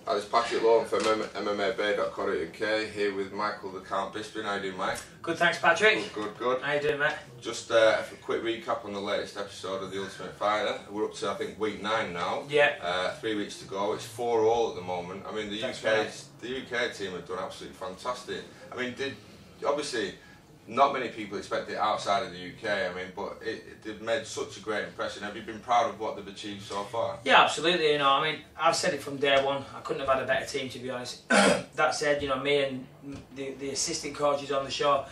Hi, this is Patrick Lowe from MMABay.co.uk here with Michael the Count Bisping. How you doing, Mike? Good, thanks, Patrick. Good. How you doing, mate? Just a quick recap on the latest episode of The Ultimate Fighter. We're up to, I think, week 9 now. Yeah. 3 weeks to go. It's 4-all at the moment. I mean, the UK team have done absolutely fantastic. I mean, obviously not many people expect it outside of the UK. I mean, but they've made such a great impression. Have you been proud of what they've achieved so far? Yeah, absolutely. You know, I mean, I've said it from day one. I couldn't have had a better team, to be honest. That said, you know, me and the assistant coaches on the show,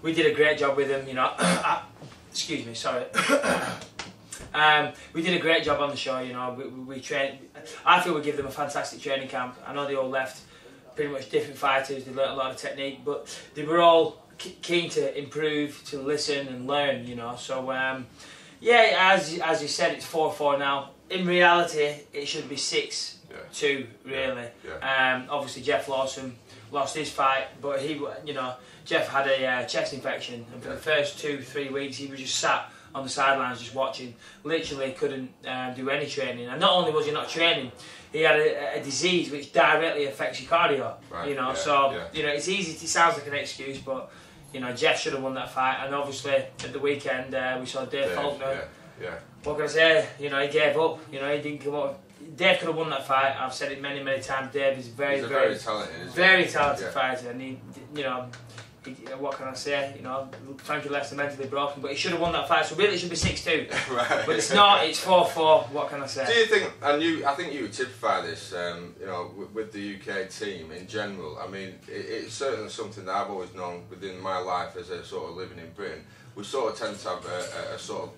we did a great job with them. You know, excuse me, sorry. We did a great job on the show. You know, we trained. I feel we give them a fantastic training camp. I know they all left pretty much different fighters. They learnt a lot of technique, but they were all keen to improve, to listen and learn, you know. So yeah, as you said, it's 4-4 now. In reality, it should be 6-2, really. Yeah. Obviously, Jeff Lawson lost his fight, but Jeff had a chest infection, and for the first 2-3 weeks, he was just sat on the sidelines just watching. Literally couldn't do any training, and not only was he not training, he had a disease which directly affects your cardio. Right. You know, you know, it's easy. It sounds like an excuse, but you know, Jeff should have won that fight, and obviously at the weekend we saw Dave Faulkner. Yeah. What can I say? You know, he gave up. You know, he didn't come up. Dave could have won that fight. I've said it many times. Dave is very talented fighter, and he, you know, what can I say? You know, Frankie Lester mentally broken, but he should have won that fight. So really, it should be 6-2. Right. But it's not. It's 4-4. What can I say? Do you think? And I think you would typify this. You know, with the UK team in general. I mean, it's certainly something that I've always known within my life as a sort of living in Britain. We sort of tend to have a sort of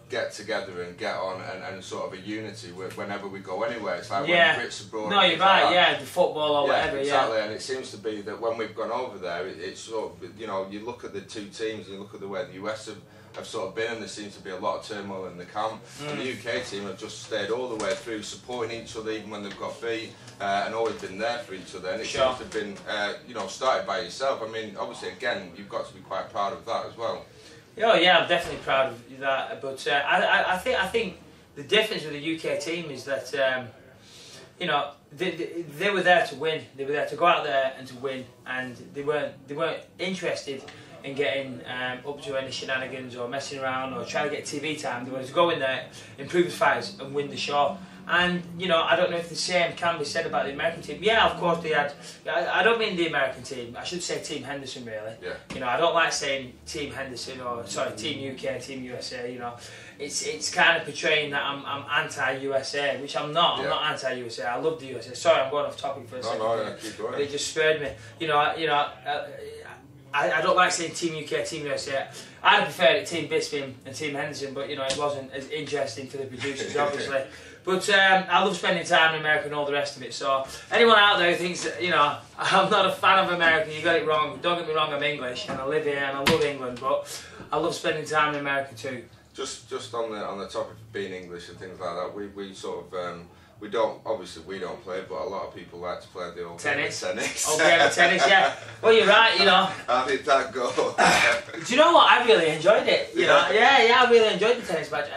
get together and get on and sort of a unity whenever we go anywhere. It's like when Brits abroad. No, you're right. Yeah, the football or whatever. Exactly. And it seems to be that when we've gone over there, it's sort of, you know, you look at the two teams, you look at the way the US have sort of been, and there seems to be a lot of turmoil in the camp. And the UK team have just stayed all the way through, supporting each other even when they've got beat, and always been there for each other. And it seems to have been, you know, started by yourself. I mean, obviously, again, you've got to be quite proud of that as well. Oh yeah, I'm definitely proud of that. But I think the difference with the UK team is that you know, they were there to win. They were there to go out there and to win, and they weren't interested in getting up to any shenanigans or messing around or trying to get TV time. They wanted to go in there, improve the fights, and win the show. And you know, I don't know if the same can be said about the American team. Yeah, of course they had. I don't mean the American team. I should say Team Henderson, really. Yeah. You know, I don't like saying Team Henderson or sorry, Team UK, Team USA. You know, it's kind of portraying that I'm anti-USA, which I'm not. I'm not anti-USA. I love the USA. Sorry, I'm going off topic for a second. No, keep going. But it just spurred me. You know. I don't like saying Team UK, Team USA. I'd prefer it Team Bisping and Team Henderson, but you know, it wasn't as interesting for the producers, obviously. But I love spending time in America and all the rest of it. So anyone out there who thinks that, you know, I'm not a fan of America, you got it wrong. Don't get me wrong, I'm English and I live here and I love England, but I love spending time in America too. Just on the topic of being English and things like that, we sort of we don't play, but a lot of people like to play the old tennis. Old game of tennis, yeah. Well, you're right, you know. How did that go? Do you know what? I really enjoyed it. You know, yeah, I really enjoyed the tennis match.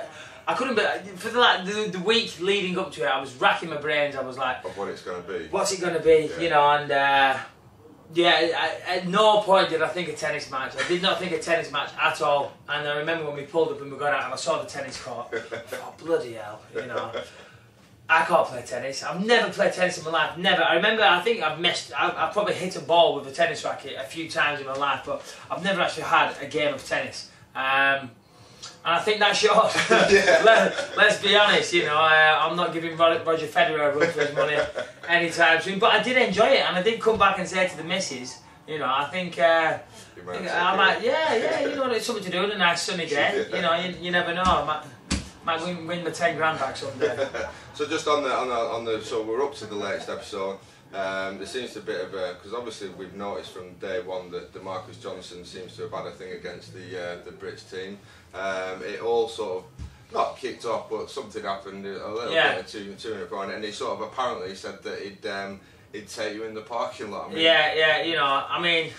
I couldn't be for the week leading up to it. I was racking my brains. I was like, of what it's going to be. What's it going to be? Yeah. You know, and at no point did I think a tennis match. I did not think a tennis match at all. And I remember when we pulled up and we got out and I saw the tennis court. I thought, bloody hell, you know. I can't play tennis. I've never played tennis in my life. Never. I remember. I think I've probably hit a ball with a tennis racket a few times in my life, but I've never actually had a game of tennis. And I think that shows. Let's be honest. You know, I'm not giving Roger Federer a run for his money anytime soon. But I did enjoy it, and I did come back and say to the missus, you know, I think I might. Yeah. You know, it's something to do on a nice sunny day. You know, you never know. I might win my 10 grand back someday. So just on the so we're up to the latest episode. There seems to be a bit of a, because obviously we've noticed from day one that DeMarcus Johnson seems to have had a thing against the Brits team. It all sort of not kicked off, but something happened, a little bit of to and fro, and he sort of apparently said that he'd take you in the parking lot. I mean, yeah, you know, I mean,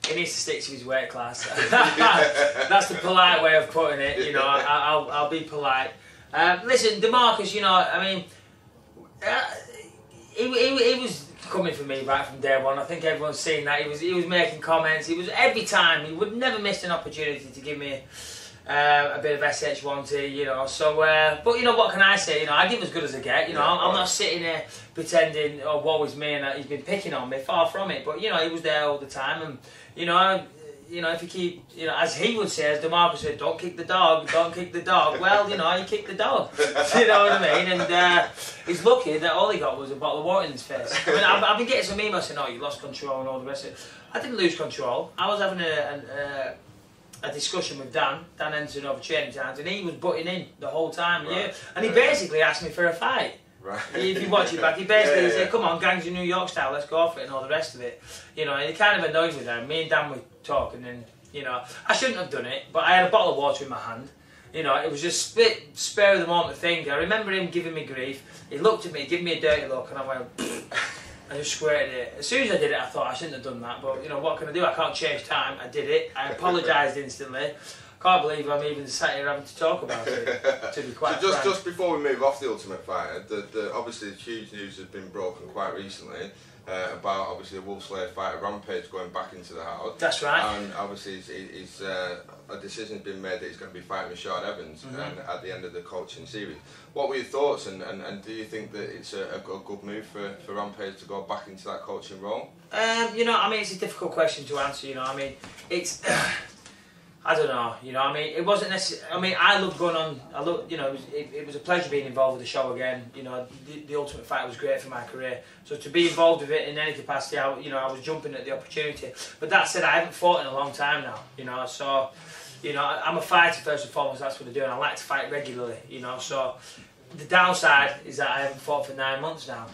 he needs to stick to his weight class. That's the polite way of putting it. You know, I'll be polite. Listen, DeMarcus, you know, I mean, he was coming for me right from day one. I think everyone's seen that. He was making comments. He was every time. He would never miss an opportunity to give me a bit of SH1T, you know. So, but you know, what can I say? You know, I give as good as I get. You know, I'm not sitting here pretending, oh, woe is me, and that he's been picking on me. Far from it. But you know, he was there all the time, and you know. You know, if you keep, you know, as he would say, as DeMarco said, don't kick the dog, don't kick the dog. Well, you know, you kick the dog. You know what I mean? And he's lucky that all he got was a bottle of water in his face. I mean, I've been getting some emails saying, oh, you lost control and all the rest of it. I didn't lose control. I was having a discussion with Dan Ensign over training times, and he was butting in the whole time. Right. Yeah. And he basically asked me for a fight. Right. If you watch it back, he basically said, come on, gangs of New York style, let's go for it, and all the rest of it. You know, and it kind of annoyed me then. Me and Dan were talking, and, you know, I shouldn't have done it, but I had a bottle of water in my hand. You know, it was just spare of the moment thing. I remember him giving me grief. He looked at me, gave me a dirty look, and I went, I just squirted it. As soon as I did it, I thought I shouldn't have done that, but, you know, what can I do? I can't change time. I did it. I apologised instantly. Can't believe I'm even sat here having to talk about it, to be quite so frank. just before we move off the Ultimate Fighter, obviously the huge news has been broken quite recently about obviously the Wolf Slayer fighter Rampage going back into the house. That's right. And obviously a decision's been made that he's going to be fighting Rashad Evans and at the end of the coaching series. What were your thoughts, and do you think that it's a good move for Rampage to go back into that coaching role? You know, I mean, it's a difficult question to answer, you know, I mean, it's... I don't know, you know, I mean, it wasn't necessarily, I mean, I loved going on, you know, it was a pleasure being involved with the show again, you know, the Ultimate Fighter was great for my career, so to be involved with it in any capacity, I was jumping at the opportunity, but that said, I haven't fought in a long time now, you know, so, you know, I'm a fighter first and foremost, that's what I do, and I like to fight regularly, you know, so, the downside is that I haven't fought for 9 months now.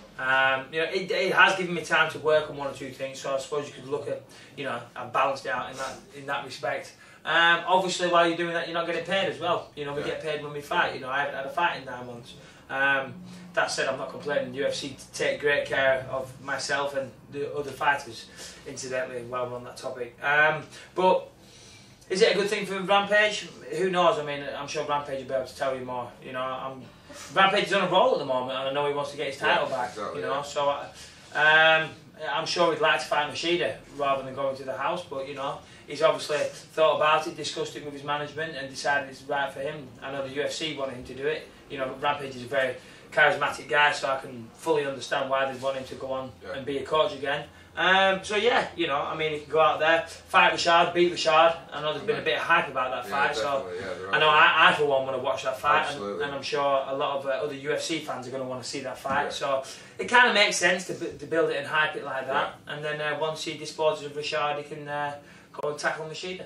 You know, it has given me time to work on one or two things, so I suppose you could look at, you know, I've balanced it out in that respect. Obviously, while you're doing that, you're not getting paid as well. You know, we get paid when we fight. You know, I haven't had a fight in 9 months. That said, I'm not complaining. The UFC take great care of myself and the other fighters, incidentally, while we're on that topic. But is it a good thing for Rampage? Who knows? I mean, I'm sure Rampage will be able to tell you more. You know, Rampage is on a roll at the moment, and I know he wants to get his title back. Exactly, you know, so I'm sure he'd like to fight Machida rather than going to the house. But you know, he's obviously thought about it, discussed it with his management, and decided it's right for him. I know the UFC wanted him to do it. You know, Rampage is a very charismatic guy, so I can fully understand why they want him to go on and be a coach again. So yeah, you know, I mean, he can go out there, fight Rashad, beat Rashad. I know there's been a bit of hype about that fight, so I know I for one want to watch that fight, and I'm sure a lot of other UFC fans are going to want to see that fight. So it kind of makes sense to build it and hype it like that, and then once he disposes of Rashad, he can go and tackle Machida.